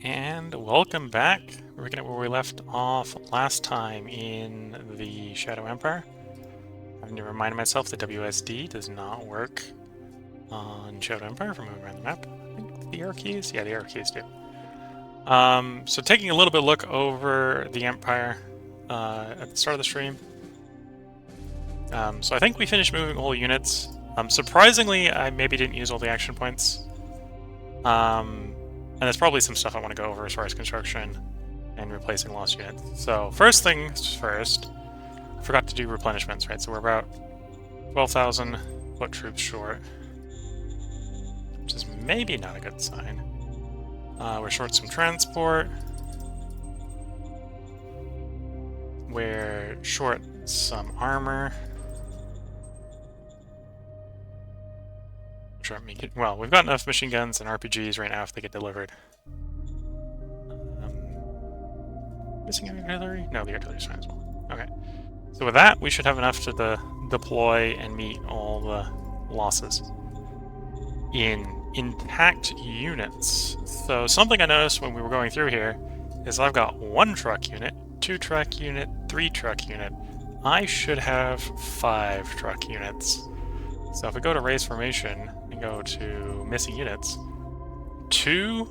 And welcome back. We're picking up where we left off last time in the Shadow Empire. Having to remind myself that WSD does not work on Shadow Empire for moving around the map. I think the arrow keys? Yeah, the arrow keys do. So taking a little bit of look over the Empire at the start of the stream. So I think we finished moving all units. Surprisingly, I maybe didn't use all the action points. And there's probably some stuff I want to go over as far as construction and replacing lost units. So first things first, I forgot to do replenishments, right? So we're about 12,000 foot troops short, which is maybe not a good sign. We're short some transport. We're short some armor. Well, we've got enough machine guns and RPGs right now if they get delivered. Missing artillery? No, the artillery's fine as well. Okay. So with that, we should have enough to deploy and meet all the losses in intact units. So something I noticed when we were going through here is I've got 1 truck unit, 2 truck unit, 3 truck unit. I should have 5 truck units. So if we go to raise formation and go to missing units, 2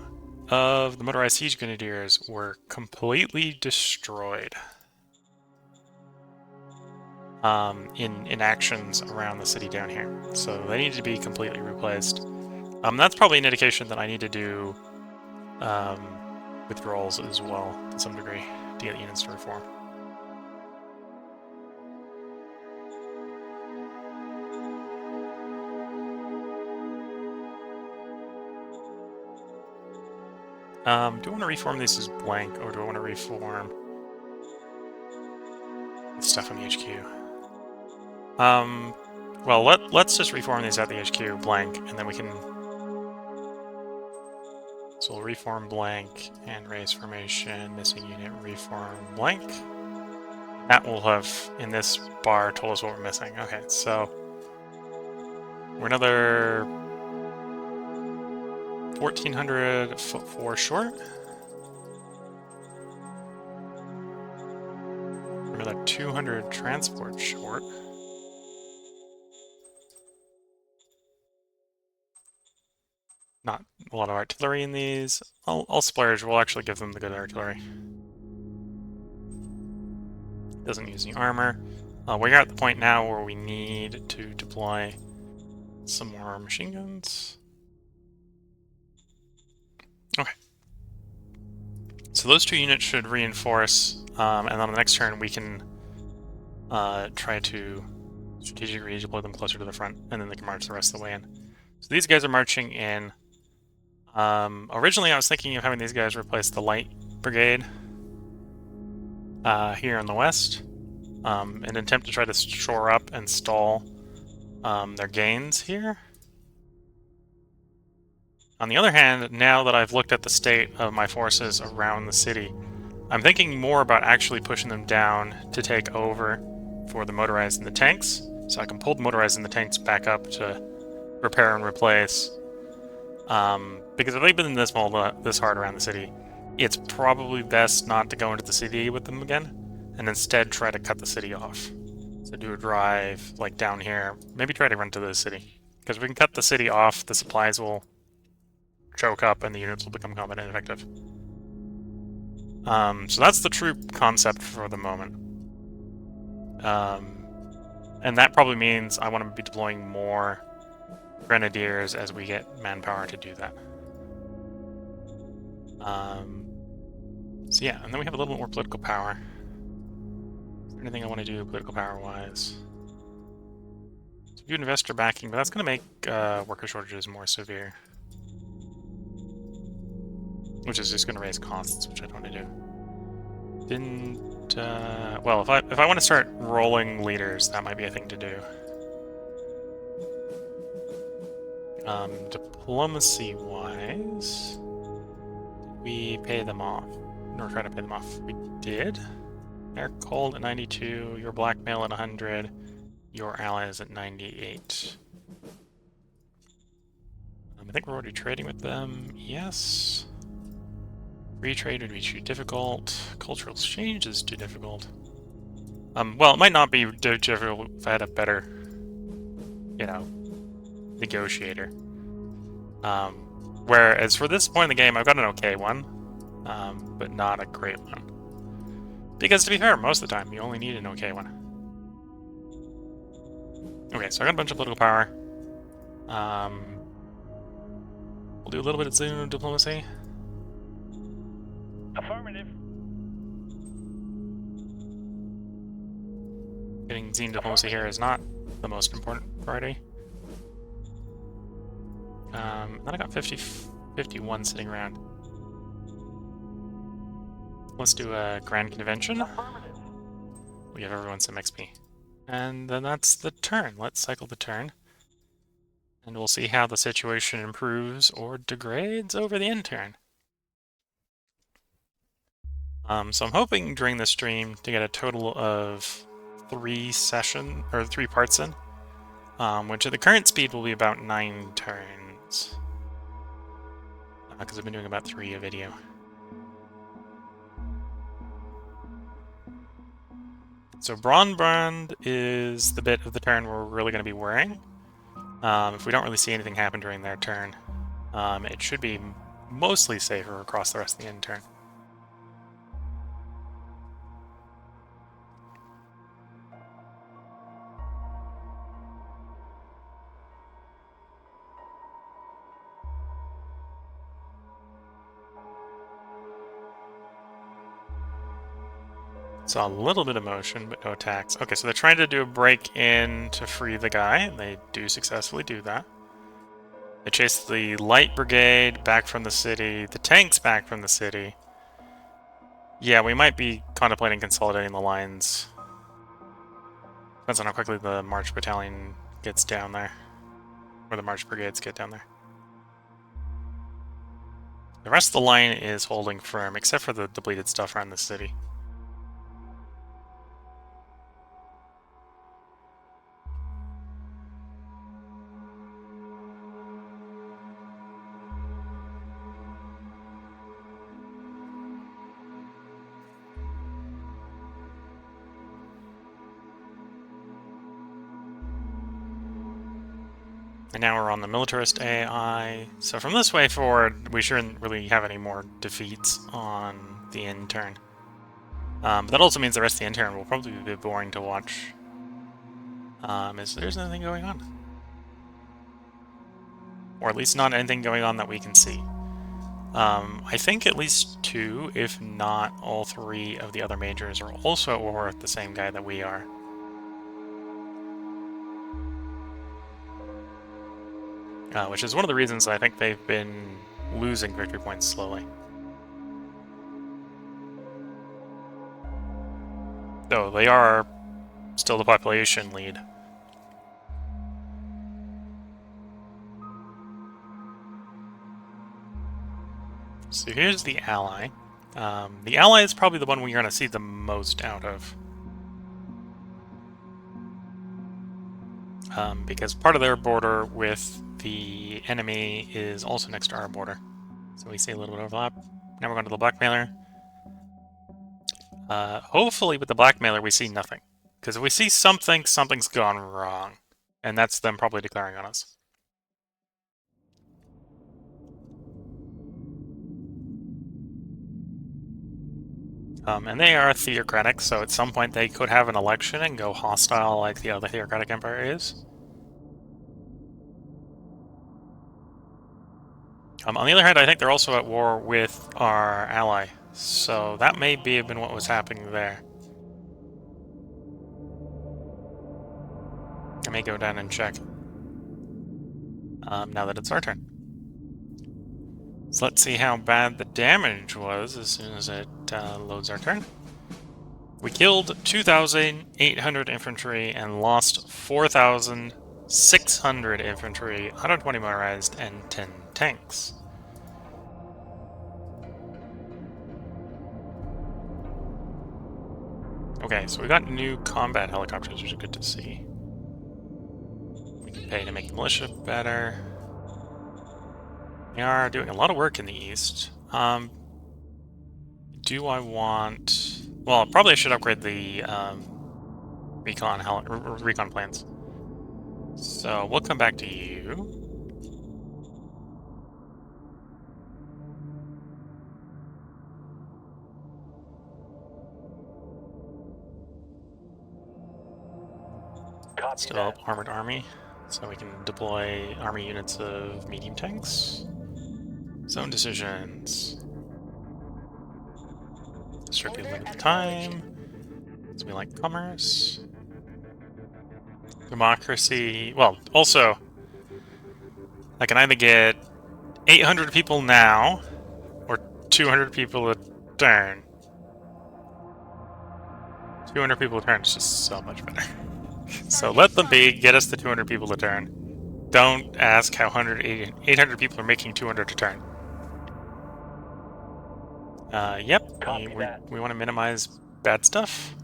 of the motorized siege grenadiers were completely destroyed in actions around the city down here. So they need to be completely replaced. That's probably an indication that I need to do withdrawals as well to some degree to get units to reform. Do I want to reform these as blank, or do I want to reform stuff on the HQ? Well, let's just reform these at the HQ blank, and then we can... So we'll reform blank and raise formation, missing unit, reform blank. That will have, in this bar, told us what we're missing. Okay, so we're another 1,400 foot 4 short. We're another 200 transport short. Not a lot of artillery in these. I'll splurge. We'll actually give them the good artillery. Doesn't use any armor. We're at the point now where we need to deploy some more machine guns. Okay. So those 2 units should reinforce, and on the next turn we can try to strategically deploy them closer to the front, and then they can march the rest of the way in. So these guys are marching in. Originally I was thinking of having these guys replace the light brigade here in the west, in an attempt to try to shore up and stall their gains here. On the other hand, now that I've looked at the state of my forces around the city, I'm thinking more about actually pushing them down to take over for the motorized and the tanks, so I can pull the motorized and the tanks back up to repair and replace. Because if they've been this hard around the city, it's probably best not to go into the city with them again, and instead try to cut the city off. So do a drive, like down here, maybe try to run to the city. Because if we can cut the city off, the supplies will choke up and the units will become combat ineffective. So that's the true concept for the moment. And that probably means I want to be deploying more grenadiers as we get manpower to do that. So yeah, and then we have a little bit more political power. Is there anything I want to do political power-wise? So do investor backing, but that's going to make worker shortages more severe. Which is just going to raise costs, which I don't want to do. Well, if I want to start rolling leaders, that might be a thing to do. Diplomacy-wise, we pay them off. Or try to pay them off. We did. They're cold at 92, your blackmail at 100, your allies at 98. I think we're already trading with them. Yes. Free trade would be too difficult. Cultural exchange is too difficult. Well, it might not be difficult if I had a better, you know, negotiator. Whereas for this point in the game, I've got an okay one, but not a great one. Because to be fair, most of the time, you only need an okay one. Okay, so I got a bunch of political power. We'll do a little bit of Xeno diplomacy. Affirmative. Getting Xeno diplomacy here is not the most important priority. Then I got 51 sitting around. Let's do a grand convention. We give everyone some XP. And then that's the turn. Let's cycle the turn. And we'll see how the situation improves or degrades over the end turn. So I'm hoping during the stream to get a total of 3 parts in, which at the current speed will be about 9 turns. Because I've been doing about 3 a video. So Braunbrand is the bit of the turn we're really going to be worrying. If we don't really see anything happen during their turn, it should be mostly safer across the rest of the end turn. Saw a little bit of motion, but no attacks. Okay, so they're trying to do a break-in to free the guy, and they do successfully do that. They chase the light brigade back from the city, the tanks back from the city. Yeah, we might be contemplating consolidating the lines. Depends on how quickly the March Battalion gets down there. Or the March Brigades get down there. The rest of the line is holding firm, except for the depleted stuff around the city. And now we're on the militarist AI. So from this way forward, we shouldn't really have any more defeats on the end turn. But that also means the rest of the end turn will probably be a bit boring to watch. Is there's anything going on? Or at least not anything going on that we can see. I think at least 2, if not all 3 of the other majors are also at war with the same guy that we are. Which is one of the reasons I think they've been losing victory points slowly. Though they are still the population lead. So here's the ally. The ally is probably the one we're going to see the most out of. Because part of their border with the enemy is also next to our border. So we see a little bit of overlap. Now we're going to the blackmailer. Hopefully with the blackmailer we see nothing. Because if we see something, something's gone wrong. And that's them probably declaring on us. And they are theocratic, so at some point they could have an election and go hostile like the other theocratic empire is. On the other hand, I think they're also at war with our ally, so that may have been what was happening there. I may go down and check now that it's our turn. So let's see how bad the damage was as soon as it loads our turn. We killed 2,800 infantry and lost 4,600 infantry, 120 motorized, and 10 tanks. Okay, so we got new combat helicopters, which is good to see. We can pay to make militia better. We are doing a lot of work in the east. do I want... Well, probably I should upgrade the recon plans. So we'll come back to you. Still up armored army, so we can deploy army units of medium tanks. Zone decisions. Strictly limited time. So we like commerce. Democracy. Well, also, I can either get 800 people now, or 200 people a turn. 200 people a turn is just so much better. So let them be, get us the 200 people a turn. Don't ask how 800 people are making 200 a turn. Yep, we want to minimize bad stuff.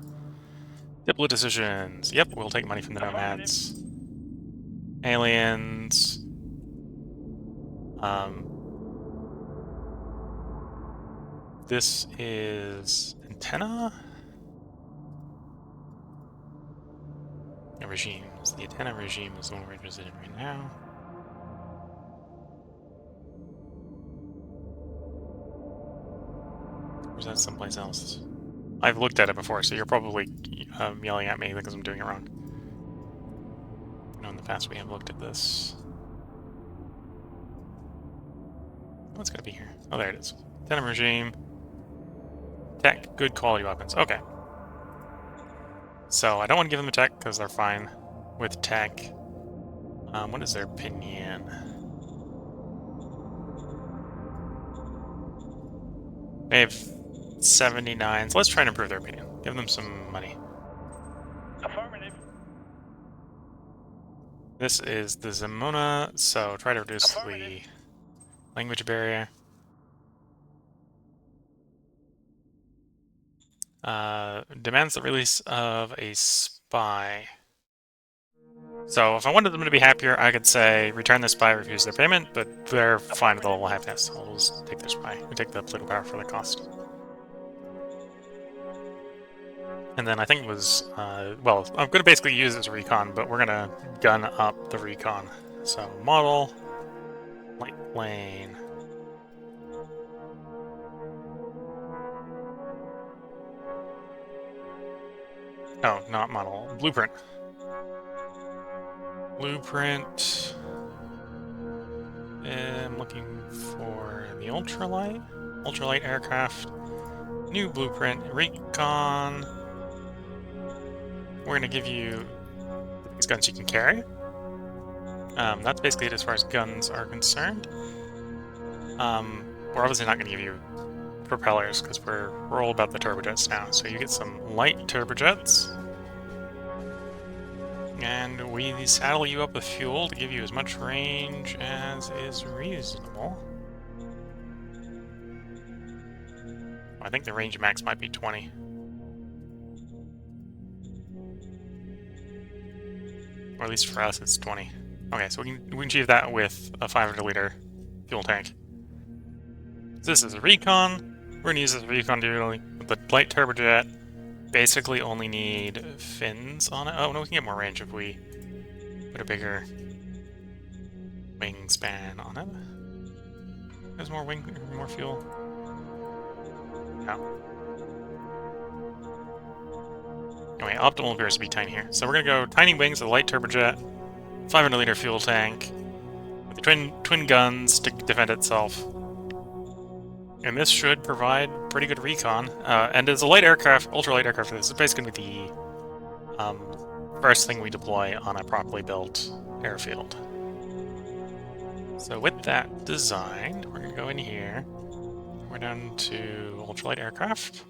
Diplo decisions. Yep, we'll take money from the nomads. Aliens. This is antenna? Regimes. The antenna regime is the one we're interested in right now. Or is that someplace else? I've looked at it before, so you're probably yelling at me because I'm doing it wrong. I know in the past we have looked at this. What's going to be here? Oh, there it is. Antenna regime. Tech. Good quality weapons. Okay. So I don't want to give them a tech because they're fine with tech. What is their opinion? They have 79, so let's try and improve their opinion. Give them some money. Affirmative. This is the Zamona, so try to reduce the language barrier. Demands the release of a spy. So if I wanted them to be happier, I could say return the spy, refuse their payment, but they're fine with the level happiness. I'll just take their spy. We take the political power for the cost. And then I think it was, well, I'm going to basically use it as a recon, but we're going to gun up the recon. So model, light plane. Oh, not model, blueprint. Blueprint. I'm looking for the ultralight aircraft. New blueprint, recon. We're gonna give you these guns you can carry. That's basically it as far as guns are concerned. We're obviously not gonna give you propellers because we're all about the turbojets now. So you get some light turbojets. And we saddle you up with fuel to give you as much range as is reasonable. I think the range max might be 20. Or at least for us, it's 20. Okay, so we can achieve that with a 500-liter fuel tank. This is a recon. We're going to use this recon dually with the light turbojet. Basically only need fins on it. Oh, no, we can get more range if we put a bigger wingspan on it. There's more more fuel. No. Anyway, optimal appears to be tiny here. So we're gonna go tiny wings, a light turbojet, 500-liter fuel tank, with the twin guns to defend itself. And this should provide pretty good recon. And as a light aircraft, ultralight aircraft, this is basically gonna be the first thing we deploy on a properly built airfield. So with that designed, we're gonna go in here. We're down to ultralight aircraft.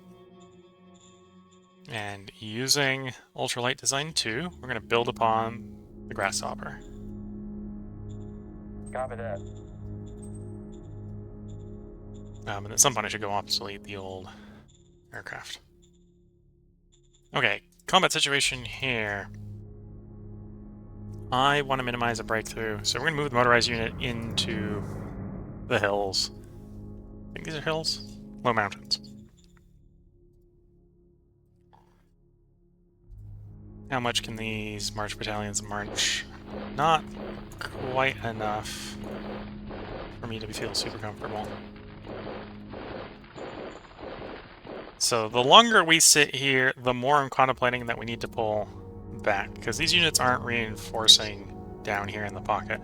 And using ultralight design 2, we're gonna build upon the grasshopper. Copy that. And at some point I should go obsolete the old aircraft. Okay, combat situation here. I want to minimize a breakthrough, so we're going to move the motorized unit into the hills. I think these are hills? Low mountains. How much can these march battalions march? Not quite enough for me to feel super comfortable. So the longer we sit here, the more I'm contemplating that we need to pull back, because these units aren't reinforcing down here in the pocket.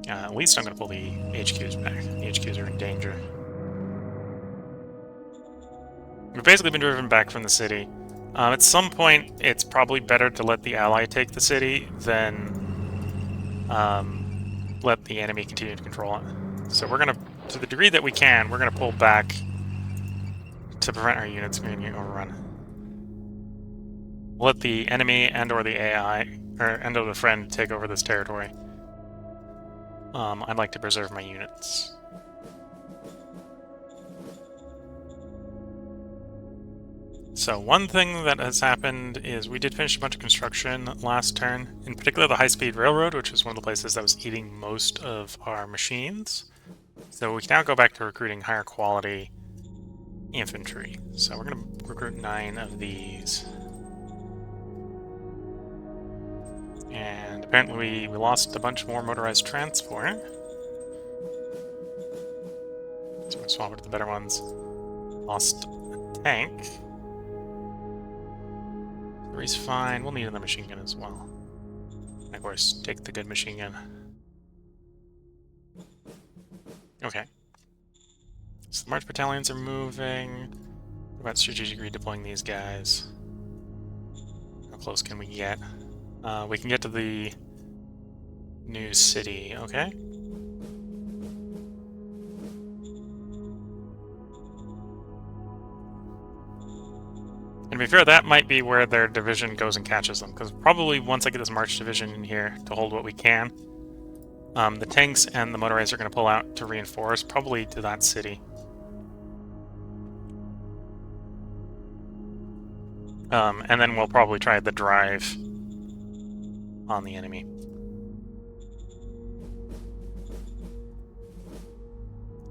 At least I'm going to pull the HQs back. The HQs are in danger. We've basically been driven back from the city. At some point, it's probably better to let the ally take the city than let the enemy continue to control it. So we're going to the degree that we can, we're going to pull back to prevent our units from getting overrun. We'll let the enemy and/or the AI, or the friend, take over this territory. I'd like to preserve my units. So one thing that has happened is we did finish a bunch of construction last turn, in particular the high-speed railroad, which was one of the places that was eating most of our machines. So we can now go back to recruiting higher quality infantry. So we're going to recruit 9 of these. And apparently we lost a bunch more motorized transport. So we'll swap it to the better ones. Lost a tank. 3's fine. We'll need another machine gun as well. And of course, take the good machine gun. Okay. So the March battalions are moving. What about strategically redeploying these guys? How close can we get? We can get to the new city, okay? And to be fair, that might be where their division goes and catches them, because probably once I get this March division in here to hold what we can, the tanks and the motorized are going to pull out to reinforce, probably to that city. And then we'll probably try the drive on the enemy.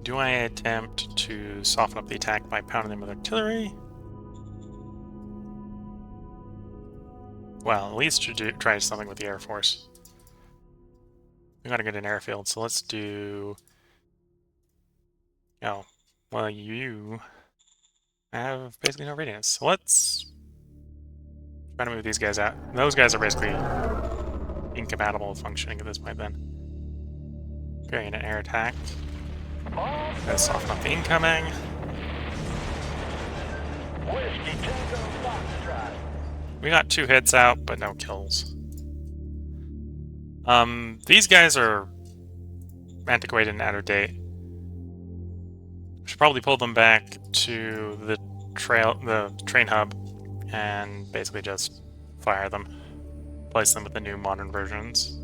Do I attempt to soften up the attack by pounding them with artillery? Well, at least try something with the Air Force. We gotta get an airfield, so let's do... Oh, well, you have basically no radius. So let's try to move these guys out. Those guys are basically incompatible with functioning at this point then. Okay, an air attack. Let's soften up the incoming. We got 2 hits out, but no kills. These guys are antiquated and out of date. Should probably pull them back to the train hub and basically just fire them. Place them with the new modern versions.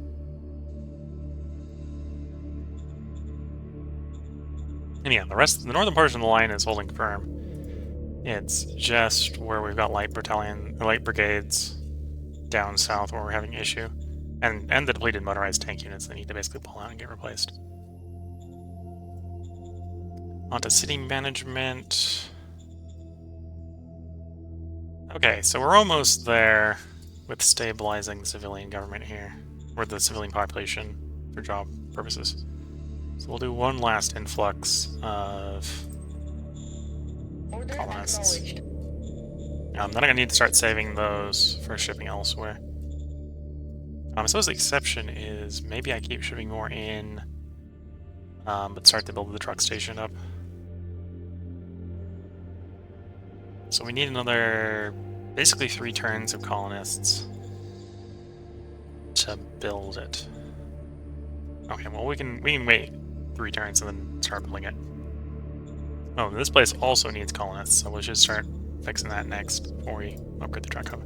And yeah, the northern portion of the line is holding firm. It's just where we've got light brigades down south where we're having issue. And the depleted motorized tank units that need to basically pull out and get replaced. Onto city management. Okay, so we're almost there with stabilizing the civilian government here, or the civilian population for job purposes. So we'll do one last influx of colonists. Then I'm going to need to start saving those for shipping elsewhere. I suppose the exception is maybe I keep shipping more in, but start to build the truck station up. So we need another, basically 3 turns of colonists to build it. Okay, well we can wait 3 turns and then start building it. Oh, this place also needs colonists, so we should start fixing that next before we upgrade the truck hub.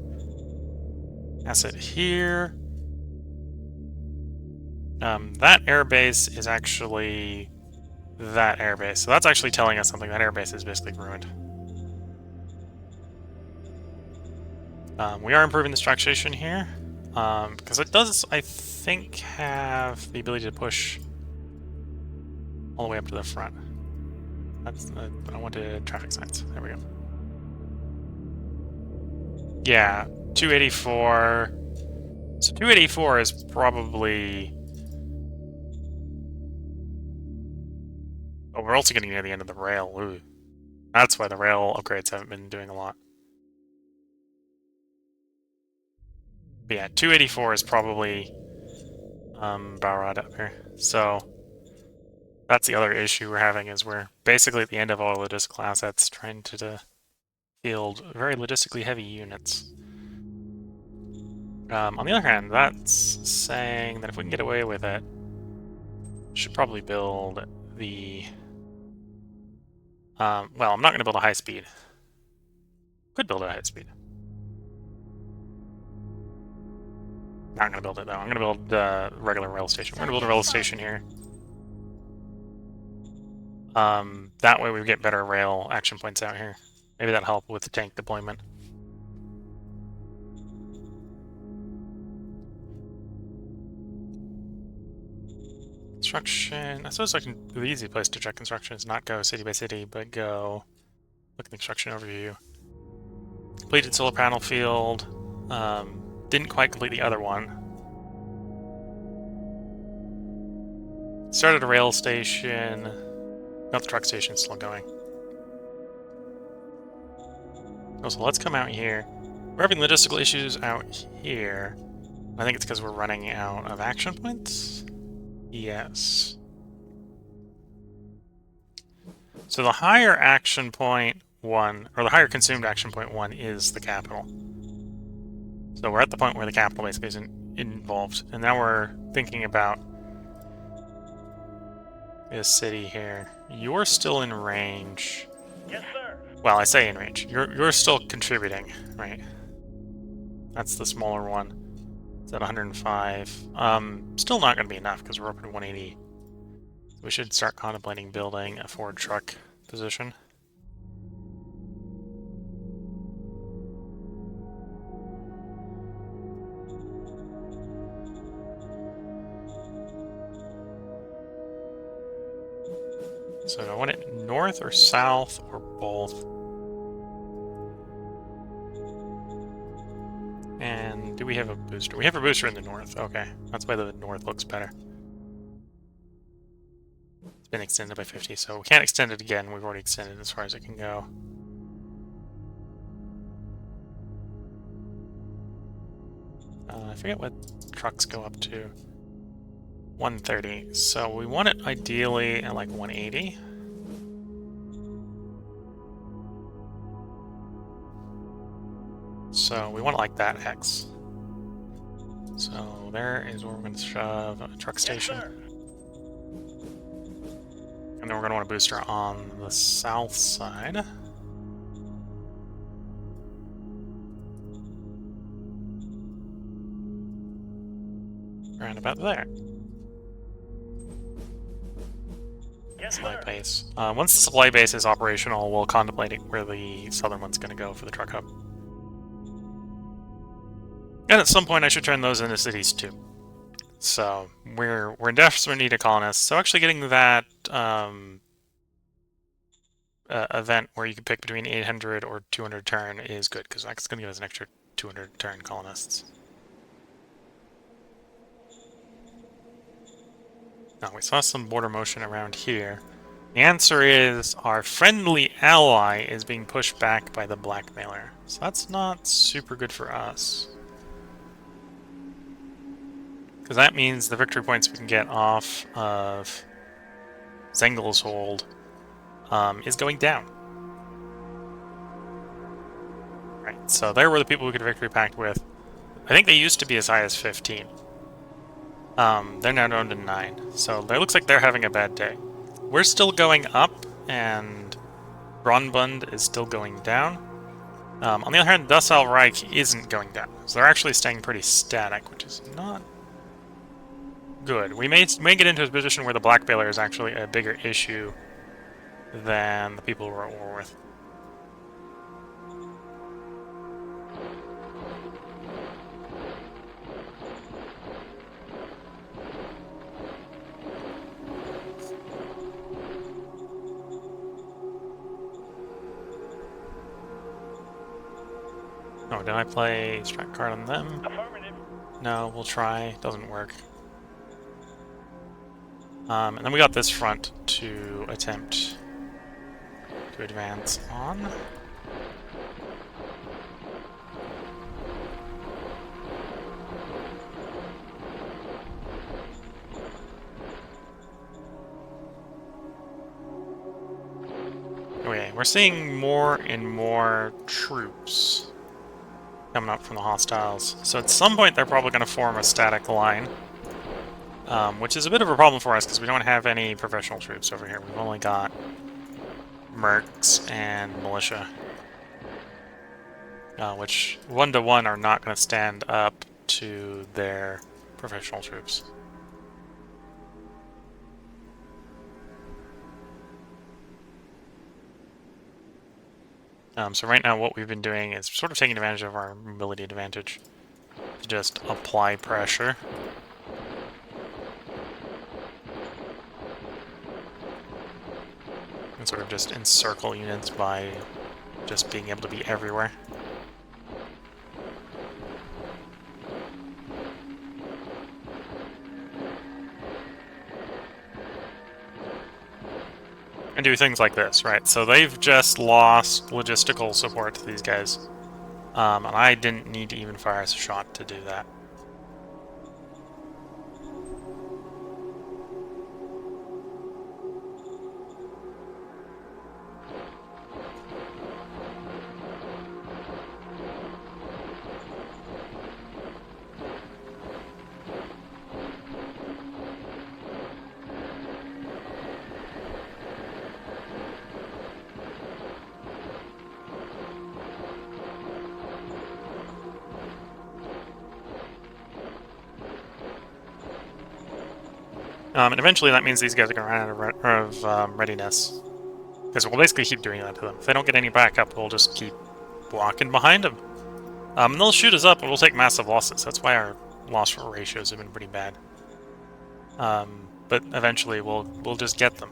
Asset here. That airbase is actually that airbase. So that's actually telling us something. That airbase is basically ruined. We are improving the truck station here. Because it does, I think, have the ability to push all the way up to the front. That's I wanted traffic signs. There we go. Yeah, 284. So 284 is probably... Oh, we're also getting near the end of the rail. Ooh. That's why the rail upgrades haven't been doing a lot. But yeah, 284 is probably Balrog up here. So that's the other issue we're having, is we're basically at the end of all logistical assets trying to field very logistically heavy units. On the other hand, that's saying that if we can get away with it, we should probably build the... well, I'm not going to build a high speed. Could build a high speed. Not going to build it, though. I'm going to build a regular rail station. We're going to build a rail station here. That way we get better rail action points out here. Maybe that'll help with the tank deployment. Construction. I suppose the easy place to check construction is not go city by city, but go look at the construction overview. Completed solar panel field. Didn't quite complete the other one. Started a rail station. Got the truck station still going. Oh, so let's come out here. We're having logistical issues out here. I think it's because we're running out of action points. Yes. So the higher action point 1, or the higher consumed action point 1 is the capital. So we're at the point where the capital basically isn't involved. And now we're thinking about this city here. You're still in range. Yes, sir. Well, I say in range. You're still contributing, right? That's the smaller one. It's at 105. Still not going to be enough because we're up at 180. We should start contemplating building a Ford truck position. So do I want it north or south or both? And do we have a booster? We have a booster in the north. Okay, that's why the north looks better. It's been extended by 50, so we can't extend it again. We've already extended as far as it can go. I forget what trucks go up to. 130. So we want it ideally at like 180. So we want it like that X. So there is where we're going to shove a truck station. Yes, And then we're going to want a booster on the south side. Around about there. yes, Supply sir. base. Once the supply base is operational, we'll contemplate where the southern one's going to go for the truck hub. And at some point, I should turn those into cities too. So we're in desperate need of colonists. So actually getting that event where you can pick between 800 or 200 turn is good, because that's going to give us an extra 200 turn colonists. Now, we saw some border motion around here. The answer is our friendly ally is being pushed back by the blackmailer. So that's not super good for us. Because that means the victory points we can get off of Zengel's hold is going down. Right, so there were the people we could victory pact with. I think they used to be as high as 15. They're now down to 9. So it looks like they're having a bad day. We're still going up, and Bronbund is still going down. On the other hand, Docile Reich isn't going down. So they're actually staying pretty static, which is not good. We may get into a position where the blackmailer is actually a bigger issue than the people we're at war with. Oh, did I play strike card on them? Affirmative. No, we'll try. Doesn't work. And then we got this front to attempt to advance on. Okay, we're seeing more and more troops coming up from the hostiles. So at some point they're probably going to form a static line. Which is a bit of a problem for us because we don't have any professional troops over here. We've only got mercs and militia. Which 1-to-1 are not going to stand up to their professional troops. So right now what we've been doing is sort of taking advantage of our mobility advantage to just apply pressure. And sort of just encircle units by just being able to be everywhere. And do things like this, right? So they've just lost logistical support to these guys. And I didn't need to even fire a shot to do that. And eventually that means these guys are going to run out of readiness. Because we'll basically keep doing that to them. If they don't get any backup, we'll just keep walking behind them. And they'll shoot us up and we'll take massive losses. That's why our loss ratios have been pretty bad. But eventually we'll just get them.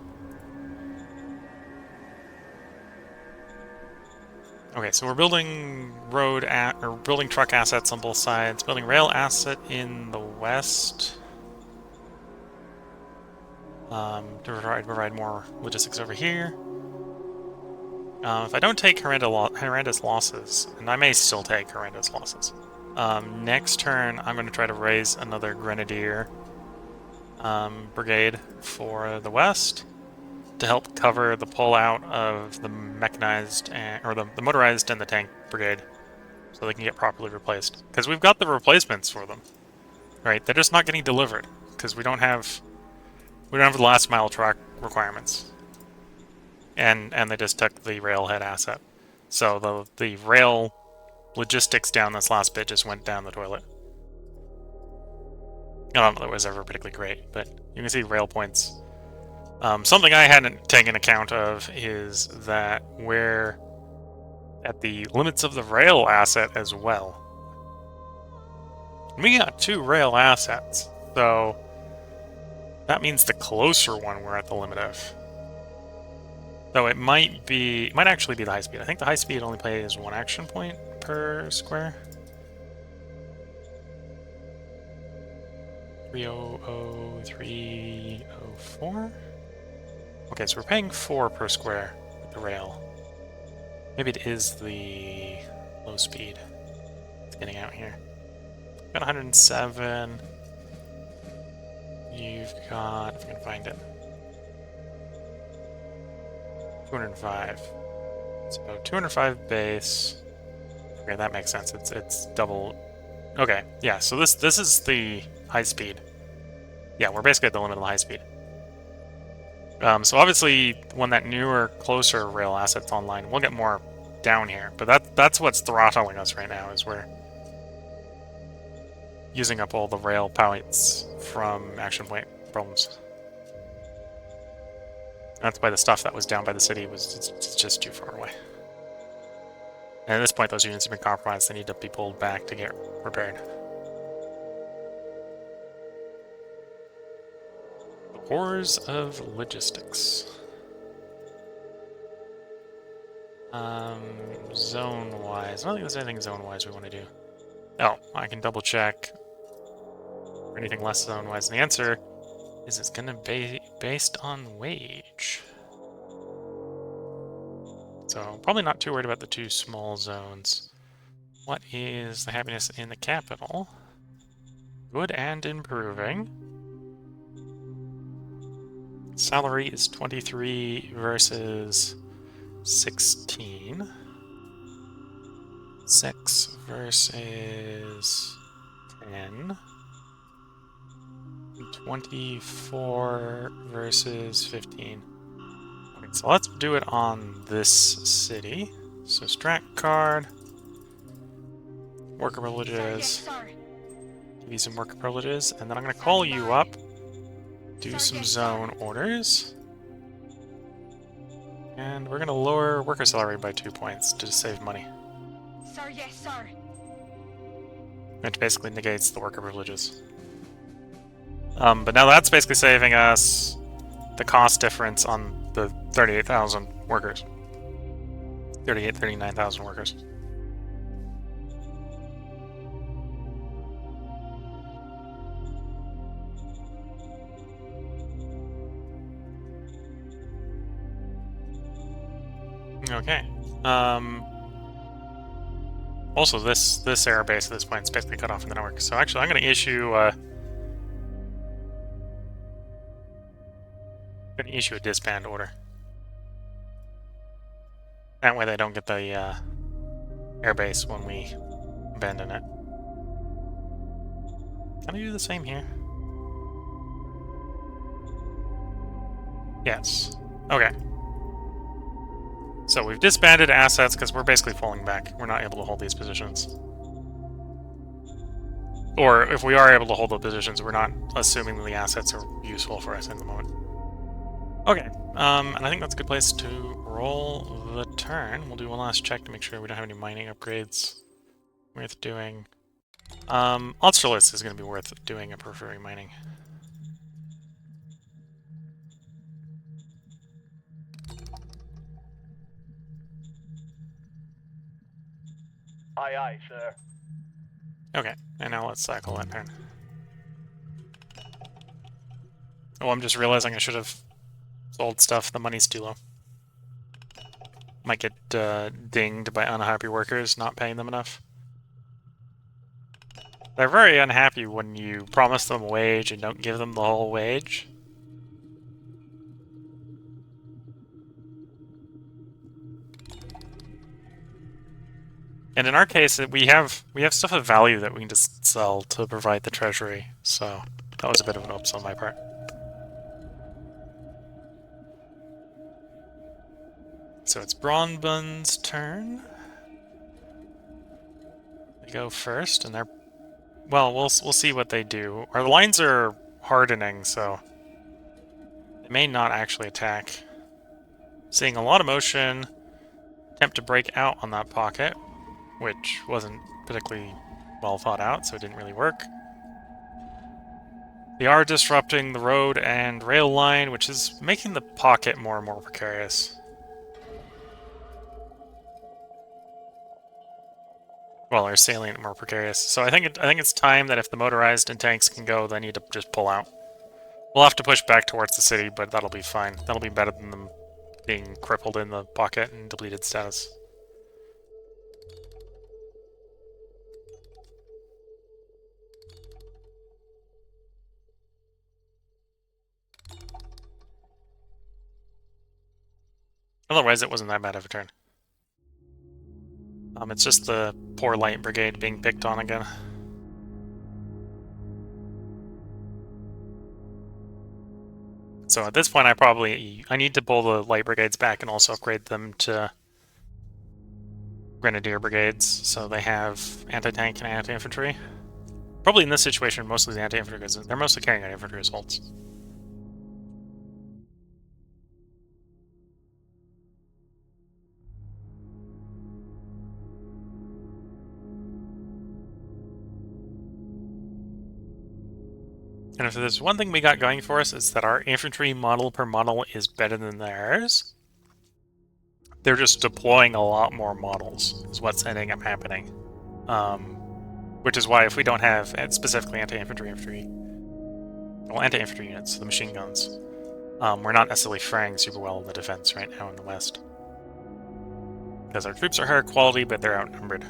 Okay, so we're building building truck assets on both sides, building rail asset in the west. To provide more logistics over here. If I don't take horrendous losses, and I may still take horrendous losses, next turn I'm going to try to raise another Grenadier brigade for the west to help cover the pullout of the mechanized or the motorized and the tank brigade, so they can get properly replaced. Because we've got the replacements for them, right? They're just not getting delivered because we don't have the last mile truck requirements. And they just took the railhead asset. So the rail logistics down this last bit just went down the toilet. I don't know that it was ever particularly great, but you can see rail points. Something I hadn't taken account of is that we're at the limits of the rail asset as well. We got 2 rail assets, so that means the closer one we're at the limit of. Though it might actually be the high speed. I think the high speed only plays 1 action point per square. 300, 304. Okay, so we're paying 4 per square with the rail. Maybe it is the low speed. It's getting out here. Got 107. You've got, if I can find it, 205. It's about 205 base. Okay, that makes sense. It's double. Okay, yeah. So this is the high speed. Yeah, we're basically at the limit of the high speed. So obviously, when that newer, closer rail asset's online, we'll get more down here. But that's what's throttling us right now, is we're using up all the rail points from action point problems. That's why the stuff that was down by the city was it's just too far away. And at this point, those units have been compromised. They need to be pulled back to get repaired. The Wars of Logistics. Zone-wise. I don't think there's anything zone-wise we want to do. Oh, I can double check for anything less zone-wise. And the answer is it's going to be based on wage. So probably not too worried about the two small zones. What is the happiness in the capital? Good and improving. Salary is 23 versus 16. 6 versus 10. 24 versus 15. Okay, so let's do it on this city. So strat card. Worker privileges. Give you some worker privileges, and then I'm going to call you up. Do some zone orders. And we're going to lower worker salary by 2 points to save money. Sir, yes, sir. Which basically negates the worker privileges. But now that's basically saving us the cost difference on the 38,000 workers. 39,000 workers. Okay. Also, this air base at this point is basically cut off from the network. So actually, I'm going to issue a disband order. That way, they don't get the airbase when we abandon it. Can I do the same here? Yes. Okay. So we've disbanded assets because we're basically falling back. We're not able to hold these positions. Or if we are able to hold the positions, we're not assuming that the assets are useful for us in the moment. Okay, and I think that's a good place to roll the turn. We'll do one last check to make sure we don't have any mining upgrades worth doing. Austerlitz is going to be worth doing a periphery mining. Aye, aye, sir. Okay, and now let's cycle that turn. Oh, I'm just realizing I should have sold stuff. The money's too low. Might get dinged by unhappy workers not paying them enough. They're very unhappy when you promise them a wage and don't give them the whole wage. And in our case, we have stuff of value that we can just sell to provide the treasury, so that was a bit of an oops on my part. So it's Bronbun's turn. They go first, and they're... Well, we'll see what they do. Our lines are hardening, so they may not actually attack. Seeing a lot of motion, attempt to break out on that pocket, which wasn't particularly well thought out, so it didn't really work. They are disrupting the road and rail line, which is making the pocket more and more precarious. Well, our salient more precarious. So I think it's time that if the motorized and tanks can go, they need to just pull out. We'll have to push back towards the city, but that'll be fine. That'll be better than them being crippled in the pocket and depleted status. Otherwise, it wasn't that bad of a turn. It's just the poor light brigade being picked on again. So at this point, I need to pull the light brigades back and also upgrade them to grenadier brigades, so they have anti-tank and anti-infantry. Probably in this situation, mostly the anti-infantry, because they're mostly carrying infantry assaults. And if there's one thing we got going for us, it's that our infantry model per model is better than theirs. they're just deploying a lot more models, is what's ending up happening. Which is why if we don't have specifically anti-infantry units, the machine guns, we're not necessarily faring super well in the defense right now in the West. Because our troops are higher quality, but they're outnumbered.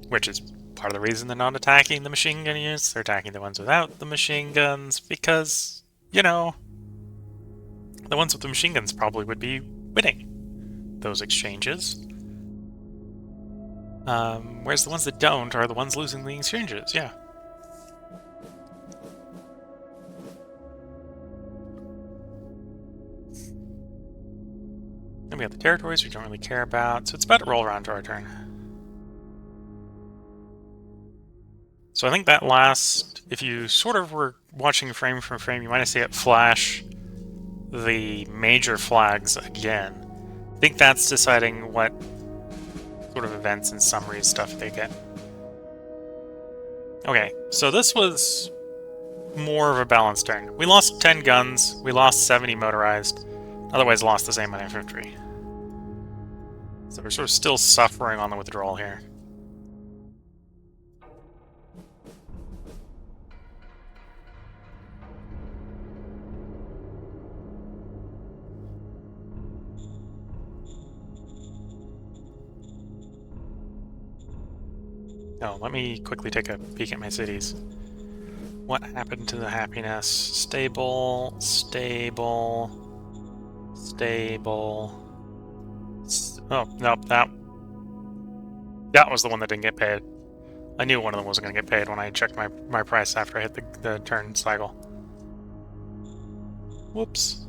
Which is part of the reason they're not attacking the machine gun units, they're attacking the ones without the machine guns, because, you know, the ones with the machine guns probably would be winning those exchanges. Whereas the ones that don't are the ones losing the exchanges, yeah. Then we have the territories we don't really care about, so it's about to roll around to our turn. So I think that last, if you sort of were watching frame for frame, you might have seen it flash the major flags again. I think that's deciding what sort of events and summaries stuff they get. Okay, so this was more of a balanced turn. We lost 10 guns, we lost 70 motorized, otherwise lost the same amount of infantry. So we're sort of still suffering on the withdrawal here. Oh, let me quickly take a peek at my cities. What happened to the happiness? Stable, stable, stable. Oh, nope, that was the one that didn't get paid. I knew one of them wasn't going to get paid when I checked my price after I hit the turn cycle. Whoops.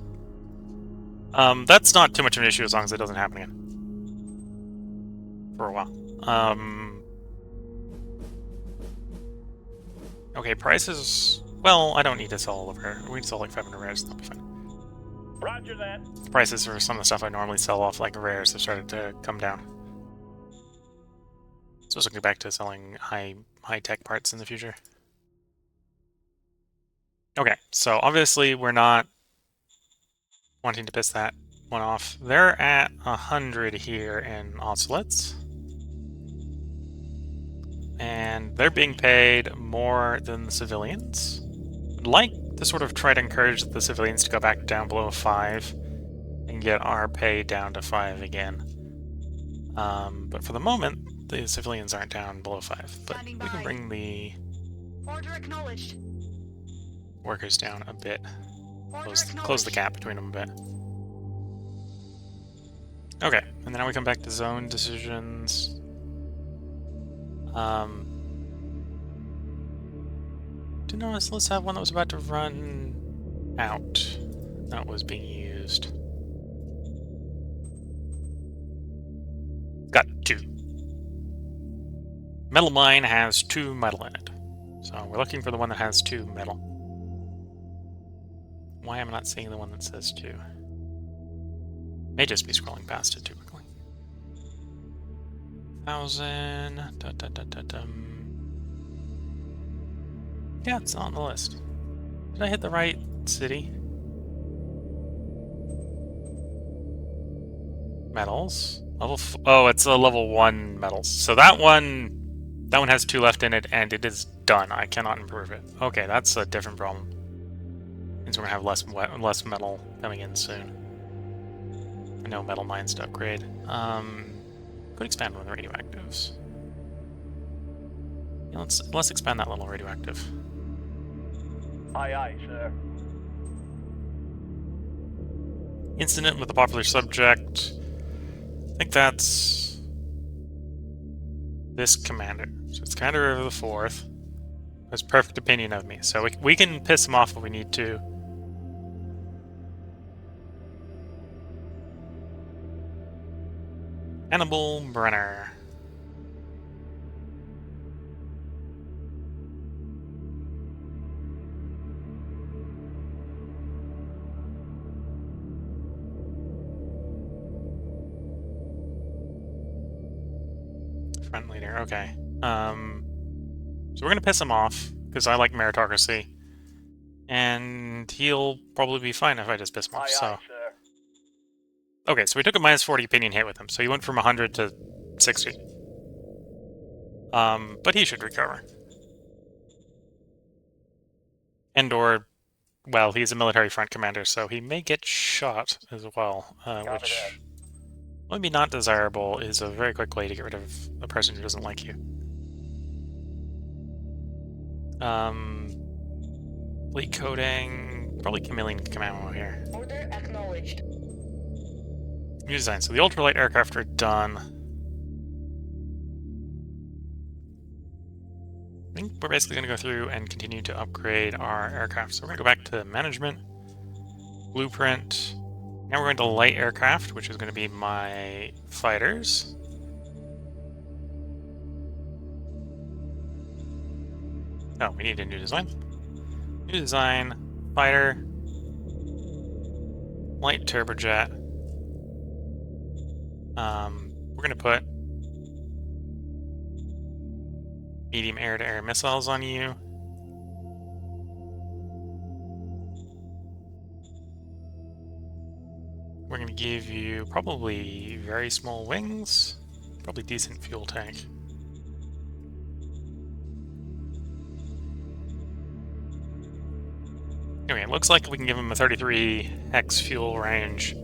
That's not too much of an issue as long as it doesn't happen again. For a while. Okay, prices... Well, I don't need to sell all of her. We need to sell like 500 rares, that'll be fine. Roger that. The prices for some of the stuff I normally sell off, like rares, have started to come down. So let's go back to selling high-tech parts in the future. Okay, so obviously we're not wanting to piss that one off. They're at 100 here in oscillates. And they're being paid more than the civilians. I'd like to sort of try to encourage the civilians to go back down below 5 and get our pay down to 5 again. But for the moment, the civilians aren't down below 5. But we can bring the Order acknowledged. workers down a bit. Order Close the gap between them a bit. Okay, and then now we come back to zone decisions. Didn't notice, let's have one that was about to run out. That was being used. Got 2. Metal mine has 2 metal in it. So we're looking for the one that has 2 metal. Why am I not seeing the one that says 2? May just be scrolling past it too quickly. 1,000. Yeah, it's not on the list. Did I hit the right city? Metals. Oh, it's a level 1 metals. So that one has 2 left in it, and it is done. I cannot improve it. Okay, that's a different problem. Means we're gonna have less metal coming in soon. No metal mines to upgrade. Could expand one of the radioactives. Yeah, let's expand that little radioactive. Aye, aye, sir. Incident with a popular subject. I think that's this commander. So it's Commander of the 4th. Has perfect opinion of me. So we can piss him off if we need to. Hannibal Brenner. Front leader, okay. So we're gonna piss him off, because I like meritocracy. And he'll probably be fine if I just Bismarck, Aye, so... aye, sir. Okay, so we took a minus 40 opinion hit with him, so he went from 100 to 60. But he should recover. And/or, well, he's a military front commander, so he may get shot as well, which, maybe not desirable, is a very quick way to get rid of a person who doesn't like you. Fleet coding, probably chameleon camo here. Order acknowledged. New design. So the ultralight aircraft are done. I think we're basically going to go through and continue to upgrade our aircraft. So we're going to go back to management, blueprint. Now we're going to light aircraft, which is going to be my fighters. Oh, we need a new design. New design, fighter, light turbojet. We're going to put medium air-to-air missiles on you. We're going to give you probably very small wings, probably decent fuel tank. Anyway, it looks like we can give him a 33 hex fuel range,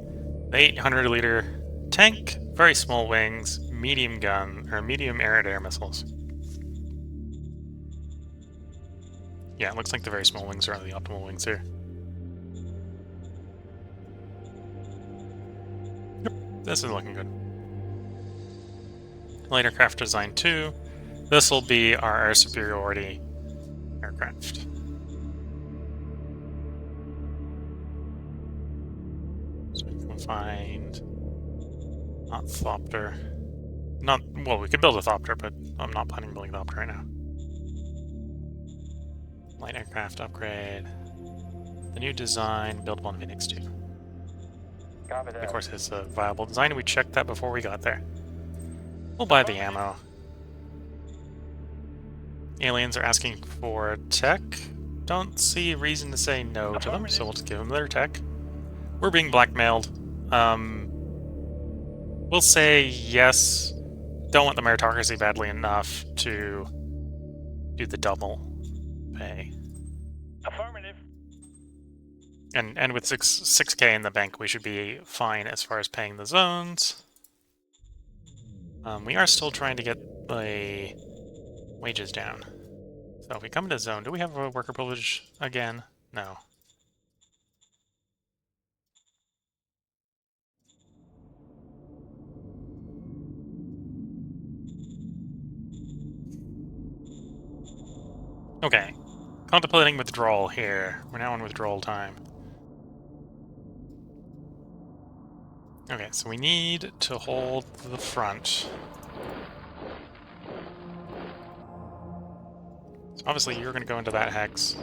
the 800 liter tank, very small wings, medium gun, or medium air-to-air missiles. Yeah, it looks like the very small wings are the optimal wings here. Yep, this is looking good. Light aircraft design 2. This will be our air superiority aircraft. So we can find... not Thopter. Not... well, we could build a Thopter, but I'm not planning on building a Thopter right now. Light aircraft upgrade. The new design, build one Phoenix 2. Of course, it's a viable design. We checked that before we got there. We'll buy the ammo. Aliens are asking for tech. Don't see a reason to say no to them, so we'll just give them their tech. We're being blackmailed. We'll say yes. Don't want the meritocracy badly enough to do the double pay. Affirmative. And with 6K in the bank, we should be fine as far as paying the zones. We are still trying to get the wages down. So if we come into zone, do we have a worker privilege again? No. Okay. Contemplating withdrawal here. We're now in withdrawal time. Okay, so we need to hold the front. So obviously you're going to go into that hex.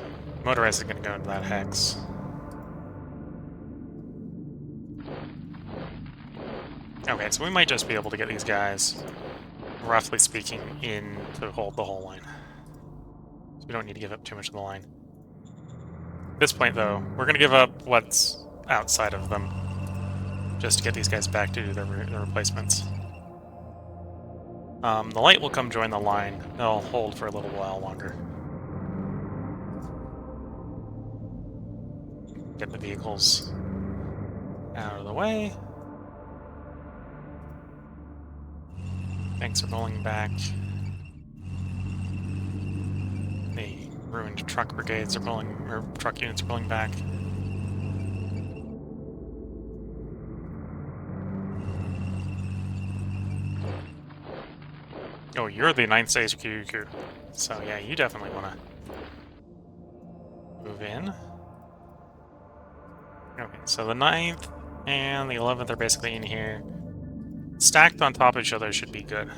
Motorized is going to go into that hex. Okay, so we might just be able to get these guys, roughly speaking, in to hold the whole line. So we don't need to give up too much of the line. At this point, though, we're going to give up what's outside of them, just to get these guys back to do their replacements. The light will come join the line. They'll hold for a little while longer. Get the vehicles out of the way. Tanks are rolling back. The ruined truck brigades are pulling, or truck units are pulling back. Oh, you're the 9th stage QQ. So yeah, you definitely want to move in. Okay, so the 9th and the 11th are basically in here. Stacked on top of each other should be good.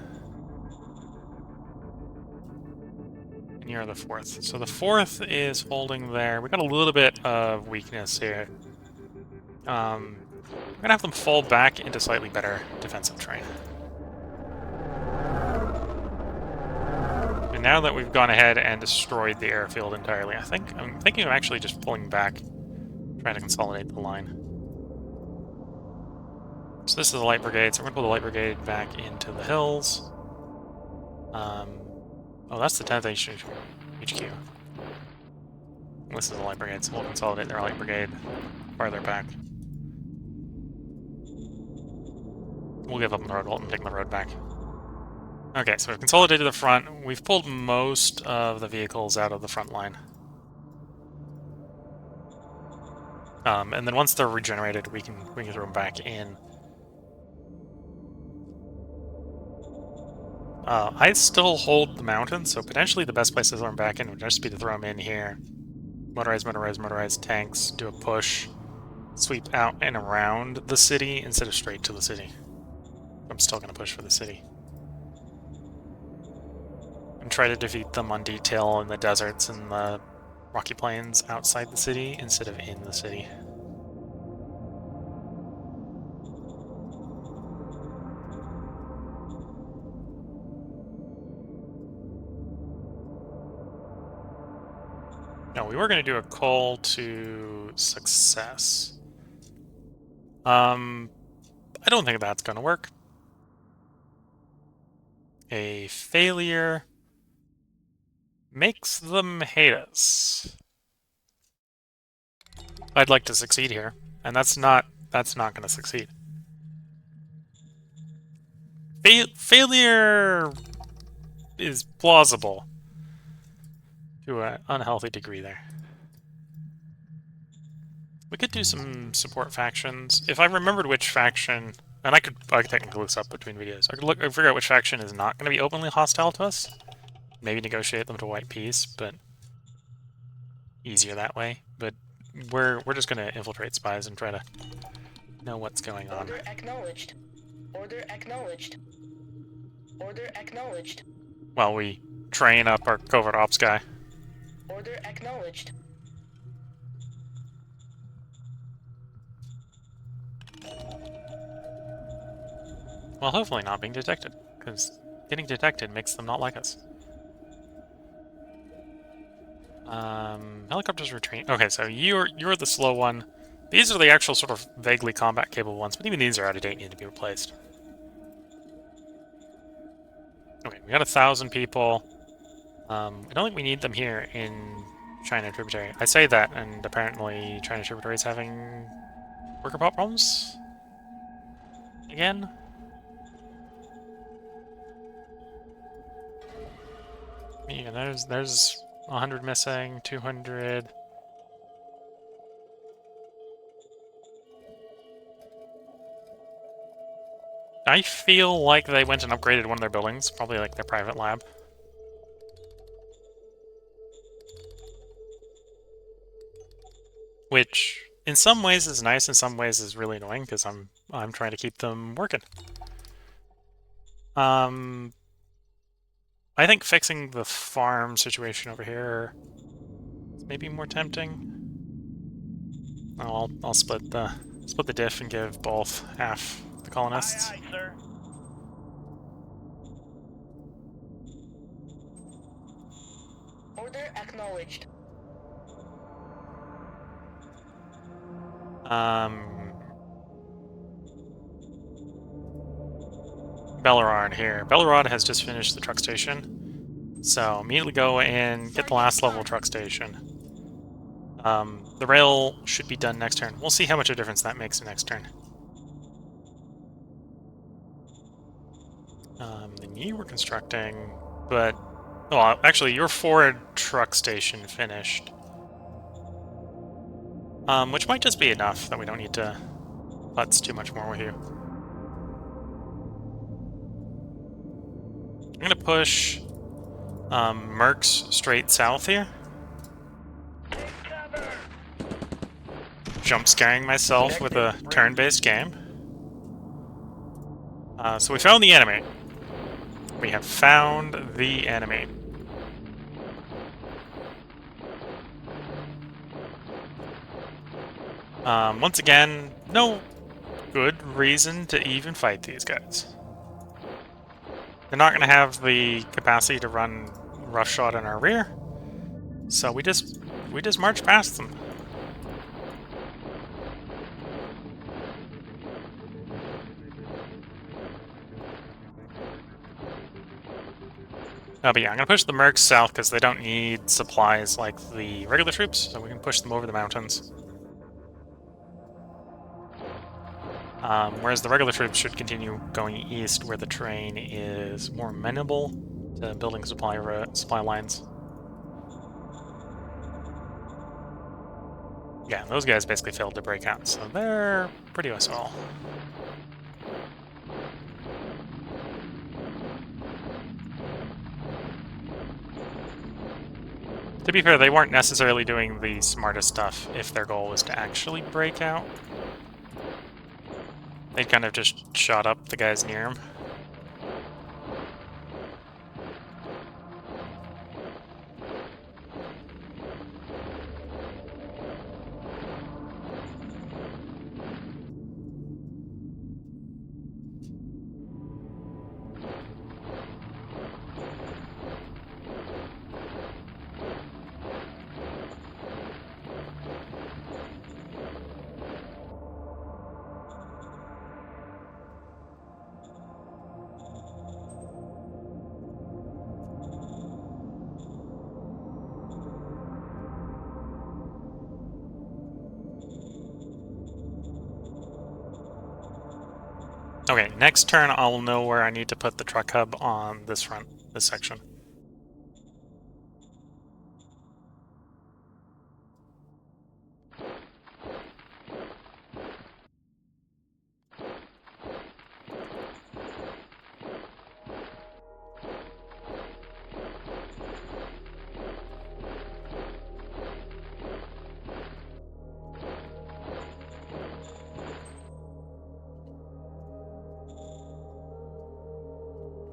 And you're the 4th. So the 4th is holding there. We got a little bit of weakness here. We're gonna have them fall back into slightly better defensive terrain. And now that we've gone ahead and destroyed the airfield entirely, I'm thinking of actually just pulling back, trying to consolidate the line. So this is the light brigade, so we're going to pull the light brigade back into the hills. Oh, that's the 10th HQ. This is the light brigade, so we'll consolidate their light brigade farther back. We'll give up on the road and take the road back. Okay, so we've consolidated the front. We've pulled most of the vehicles out of the front line. And then once they're regenerated, we can throw them back in. I still hold the mountain, so potentially the best place to throw them back in would just be to throw them in here. Motorized tanks, do a push, sweep out and around the city instead of straight to the city. I'm still going to push for the city. And try to defeat them on detail in the deserts and the rocky plains outside the city instead of in the city. No, we were going to do a call to success. I don't think that's going to work. A failure makes them hate us. I'd like to succeed here, and that's not going to succeed. Failure is plausible to an unhealthy degree there. We could do some support factions. If I remembered which faction, and I could technically look this up between videos. I could figure out which faction is not going to be openly hostile to us. Maybe negotiate them to white peace, but easier that way. But we're just going to infiltrate spies and try to know what's going on. Order acknowledged. Order acknowledged. Order acknowledged. While we train up our covert ops guy. Order acknowledged. Well, hopefully not being detected, because getting detected makes them not like us. Helicopters retreat. Okay, so you're the slow one. These are the actual sort of vaguely combat capable ones, but even these are out of date and need to be replaced. Okay, we got 1,000 people. I don't think we need them here in China Tributary. I say that, and apparently China Tributary is having worker pop problems again. Yeah, there's 100 missing, 200. I feel like they went and upgraded one of their buildings, probably like their private lab. Which, in some ways is nice, in some ways is really annoying, because I'm trying to keep them working. I think fixing the farm situation over here is maybe more tempting. I'll split the diff and give both half the colonists. Aye, aye, sir. Order acknowledged. Bellerod here. Bellerod has just finished the truck station, so immediately go and get the last level truck station. The rail should be done next turn. We'll see how much of a difference that makes next turn. Then you were constructing, but... Well, actually, your forward truck station finished. Which might just be enough that we don't need to putz too much more with you. I'm gonna push Mercs straight south here. Jump scaring myself with a turn-based game. So we found the enemy. We have found the enemy. Once again, no good reason to even fight these guys. They're not going to have the capacity to run roughshod in our rear. So we just march past them. But yeah, I'm gonna push the mercs south because they don't need supplies like the regular troops, so we can push them over the mountains. Whereas the regular troops should continue going east where the terrain is more amenable to building supply lines. Yeah, those guys basically failed to break out, so they're pretty SOL. To be fair, they weren't necessarily doing the smartest stuff if their goal was to actually break out. They kind of just shot up the guys near him. Okay, next turn I'll know where I need to put the truck hub on this front, this section.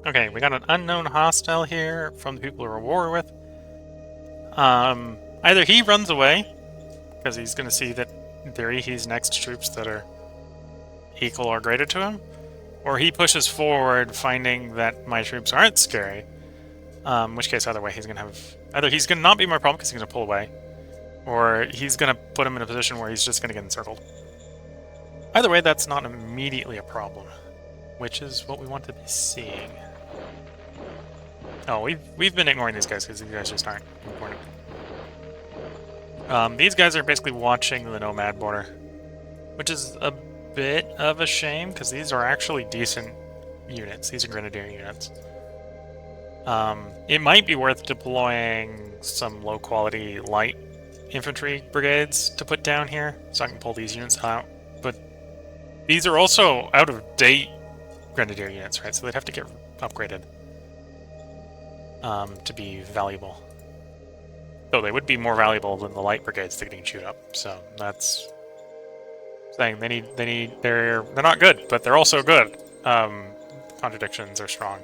Okay, we got an unknown hostile here from the people we're at war with. Either he runs away, because he's going to see that, in theory, he's next to troops that are equal or greater to him, or he pushes forward, finding that my troops aren't scary, in which case, either way, he's going to have... Either he's going to not be my problem because he's going to pull away, or he's going to put him in a position where he's just going to get encircled. Either way, that's not immediately a problem, which is what we want to be seeing. Oh, we've been ignoring these guys because these guys just aren't important. These guys are basically watching the Nomad border, which is a bit of a shame because these are actually decent units. These are Grenadier units. It might be worth deploying some low-quality light infantry brigades to put down here so I can pull these units out, but these are also out-of-date Grenadier units, right? So they'd have to get upgraded to be valuable. Though they would be more valuable than the light brigades that are getting chewed up. So that's saying they're not good, but they're also good. Contradictions are strong.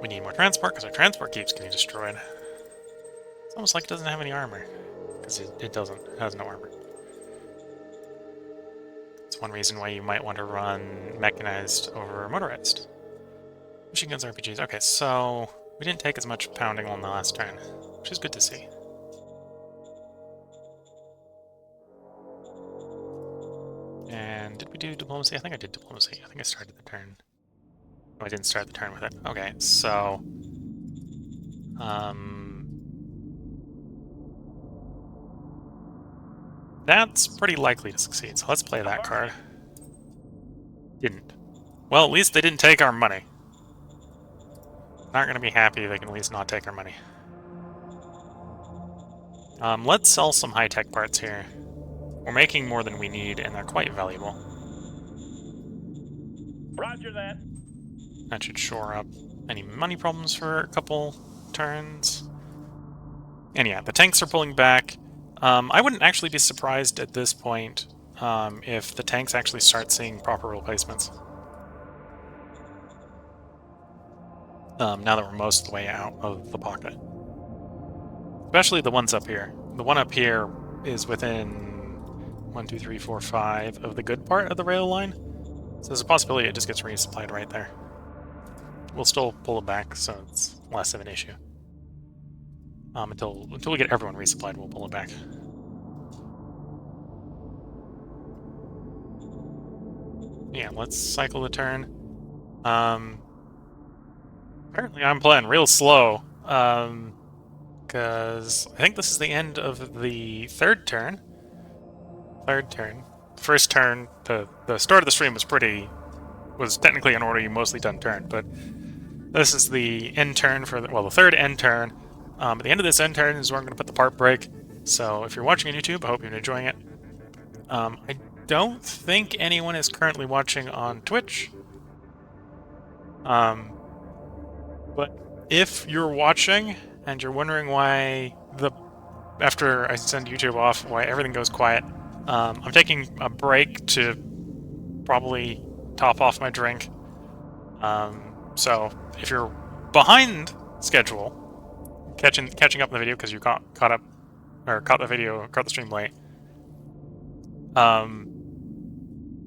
We need more transport because our transport keeps getting destroyed. It's almost like it doesn't have any armor because it doesn't. It has no armor. It's one reason why you might want to run mechanized over motorized. Machine guns, RPGs. Okay, so we didn't take as much pounding on the last turn, which is good to see. And did we do diplomacy? I think I did diplomacy. I think I started the turn. No, I didn't start the turn with it. Okay, so... that's pretty likely to succeed, so let's play that card. Didn't. Well, at least they didn't take our money. Not going to be happy they can at least not take our money. Let's sell some high-tech parts here. We're making more than we need, and they're quite valuable. Roger that. That should shore up any money problems for a couple turns. And yeah, the tanks are pulling back. I wouldn't actually be surprised at this point if the tanks actually start seeing proper replacements. Now that we're most of the way out of the pocket. Especially the ones up here. The one up here is within 1, 2, 3, 4, 5 of the good part of the rail line. So there's a possibility it just gets resupplied right there. we'll still pull it back, so it's less of an issue. Until we get everyone resupplied, we'll pull it back. Yeah, let's cycle the turn. Apparently I'm playing real slow, because I think this is the end of the third turn. First turn, the start of the stream was technically an already mostly done turn, but this is the end turn for the third end turn. At the end of this end turn is where I'm going to put the part break. So if you're watching on YouTube, I hope you're enjoying it. I don't think anyone is currently watching on Twitch. But if you're watching and you're wondering why after I send YouTube off, why everything goes quiet, I'm taking a break to probably top off my drink. So if you're behind schedule, catching up in the video because you caught the stream late,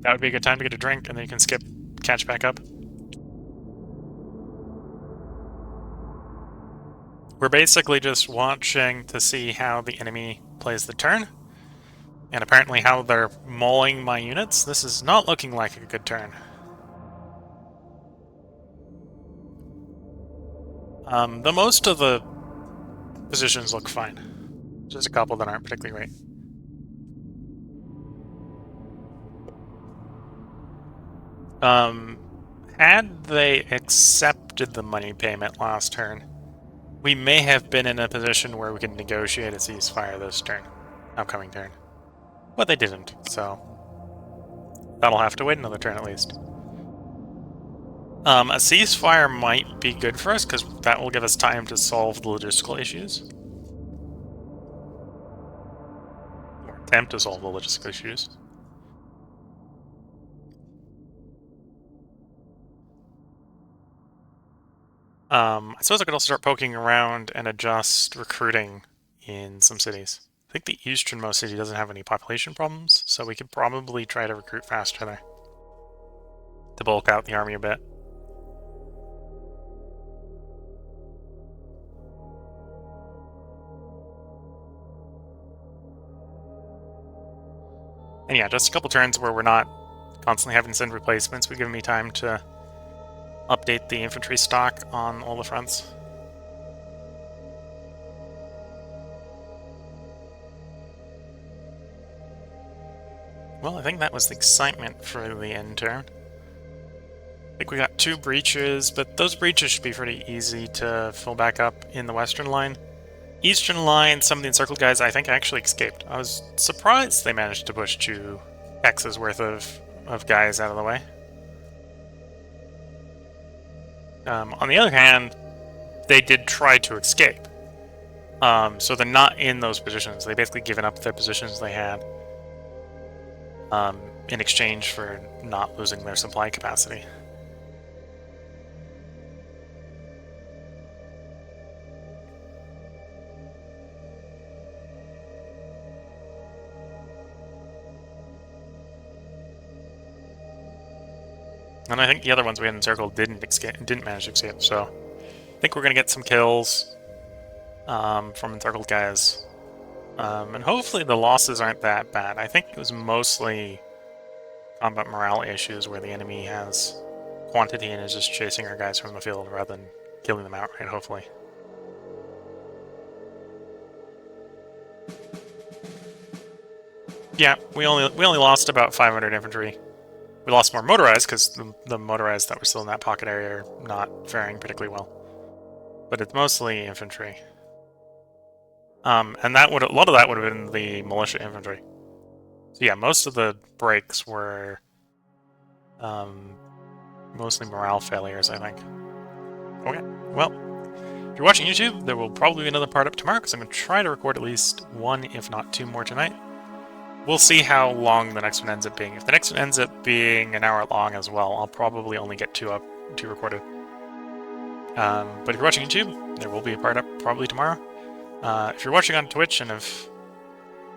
that would be a good time to get a drink, and then you can catch back up. We're basically just watching to see how the enemy plays the turn, and apparently how they're mauling my units. This is not looking like a good turn. The most of the positions look fine. Just a couple that aren't particularly great. Had they accepted the money payment last turn, we may have been in a position where we could negotiate a ceasefire this upcoming turn. But they didn't, so that'll have to wait another turn at least. A ceasefire might be good for us, because that will give us time to solve the logistical issues. Or attempt to solve the logistical issues. I suppose I could also start poking around and adjust recruiting in some cities. I think the easternmost city doesn't have any population problems, so we could probably try to recruit faster there. To bulk out the army a bit. And yeah, just a couple turns where we're not constantly having to send replacements would give me time to update the infantry stock on all the fronts. Well, I think that was the excitement for the end turn. I think we got 2 breaches, but those breaches should be pretty easy to fill back up in the western line. Eastern line, some of the encircled guys I think actually escaped. I was surprised they managed to push 2 X's worth of guys out of the way. On the other hand, they did try to escape. So they're not in those positions. They basically given up their positions they had in exchange for not losing their supply capacity. And I think the other ones we had encircled didn't manage to escape, so I think we're going to get some kills from encircled guys. And hopefully the losses aren't that bad. I think it was mostly combat morale issues where the enemy has quantity and is just chasing our guys from the field rather than killing them outright, hopefully. Yeah, we only lost about 500 infantry. We lost more motorized because the motorized that were still in that pocket area are not faring particularly well. But it's mostly infantry. And a lot of that would have been the militia infantry. So yeah, most of the breaks were mostly morale failures, I think. Okay, well, if you're watching YouTube, there will probably be another part up tomorrow because I'm going to try to record at least 1, if not 2 more tonight. We'll see how long the next one ends up being. If the next one ends up being an hour long as well, I'll probably only get 2 recorded. But if you're watching YouTube, there will be a part up probably tomorrow. If you're watching on Twitch and if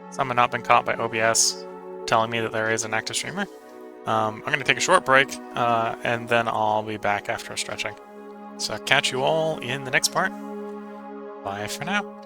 somehow not been caught by OBS telling me that there is an active streamer, I'm going to take a short break, and then I'll be back after stretching. So I'll catch you all in the next part. Bye for now.